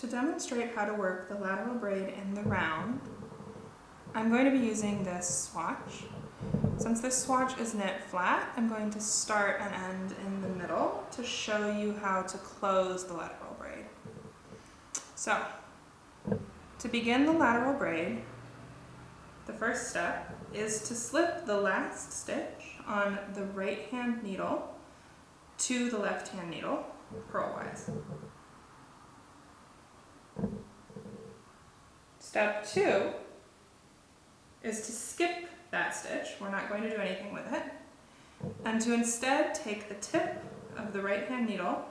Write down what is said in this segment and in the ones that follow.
to demonstrate how to work the lateral braid in the round, I'm going to be using this swatch. Since this swatch is knit flat, I'm going to start and end in the middle to show you how to close the lateral braid. So, to begin the lateral braid, the first step is to slip the last stitch on the right hand needle to the left hand needle, purlwise. Step 2 is to skip that stitch. We're not going to do anything with it. And to instead take the tip of the right hand needle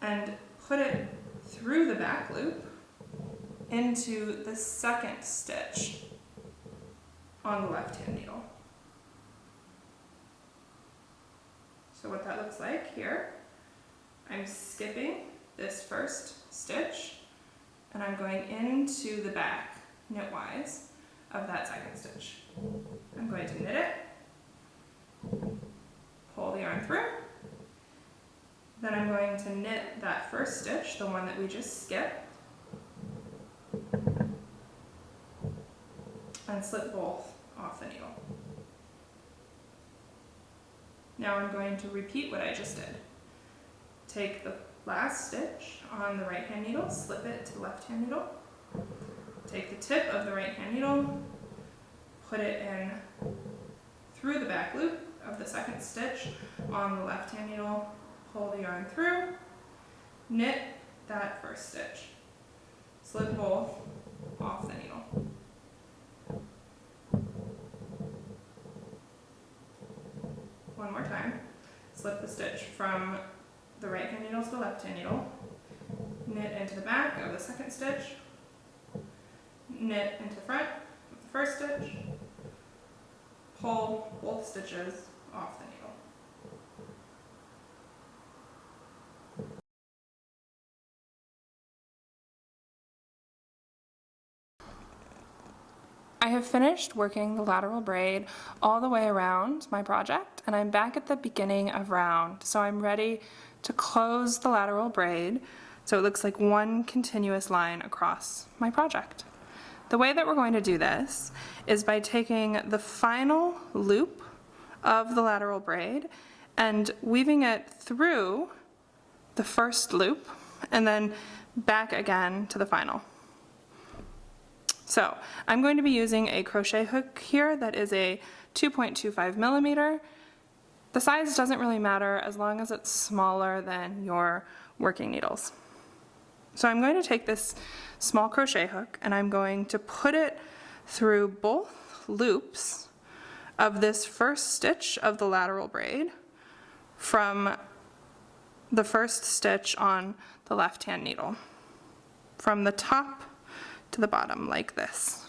and put it through the back loop into the second stitch on the left hand needle. So what that looks like here, I'm skipping this first stitch and I'm going into the back knitwise of that second stitch. I'm going to knit it, pull the yarn through, then I'm going to knit that first stitch, the one that we just skipped, and slip both off the needle. Now I'm going to repeat what I just did. Take the last stitch on the right hand needle, slip it to the left hand needle, take the tip of the right hand needle, put it in through the back loop of the second stitch on the left hand needle, pull the yarn through, knit that first stitch, slip both off the needle. One more time, slip the stitch from the right hand needle to the left hand needle, knit into the back of the second stitch, knit into front of the first stitch, pull both stitches off the needle. I have finished working the lateral braid all the way around my project, and I'm back at the beginning of round, so I'm ready to close the lateral braid so it looks like one continuous line across my project. The way that we're going to do this is by taking the final loop of the lateral braid and weaving it through the first loop and then back again to the final. So I'm going to be using a crochet hook here that is a 2.25 millimeter. The size doesn't really matter as long as it's smaller than your working needles. So I'm going to take this small crochet hook and I'm going to put it through both loops of this first stitch of the lateral braid from the first stitch on the left hand needle, from the top to the bottom like this.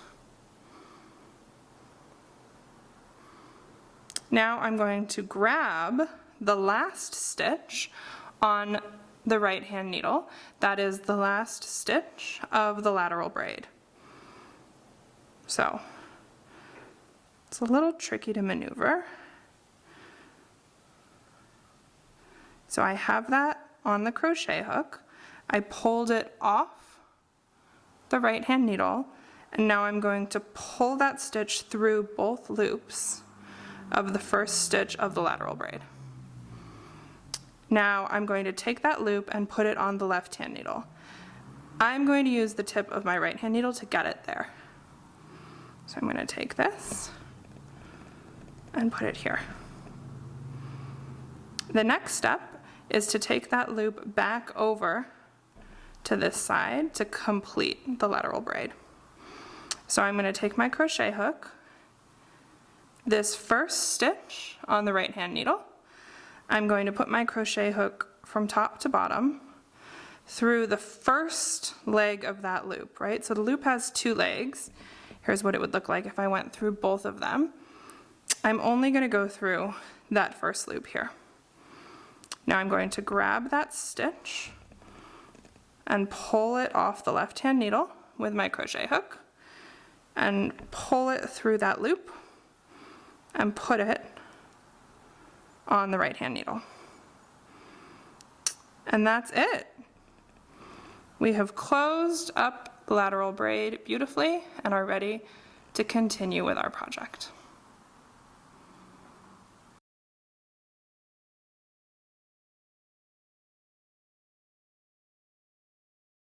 Now I'm going to grab the last stitch on the right hand needle. That is the last stitch of the lateral braid. So it's a little tricky to maneuver. So I have that on the crochet hook. I pulled it off the right hand needle, and now I'm going to pull that stitch through both loops of the first stitch of the lateral braid. Now I'm going to take that loop and put it on the left hand needle. I'm going to use the tip of my right hand needle to get it there. So I'm going to take this and put it here. The next step is to take that loop back over to this side to complete the lateral braid. So I'm going to take my crochet hook, this first stitch on the right hand needle, I'm going to put my crochet hook from top to bottom through the first leg of that loop, right? So the loop has two legs. Here's what it would look like if I went through both of them. I'm only going to go through that first loop here. Now I'm going to grab that stitch and pull it off the left hand needle with my crochet hook and pull it through that loop and put it on the right hand needle. And that's it. We have closed up the lateral braid beautifully and are ready to continue with our project.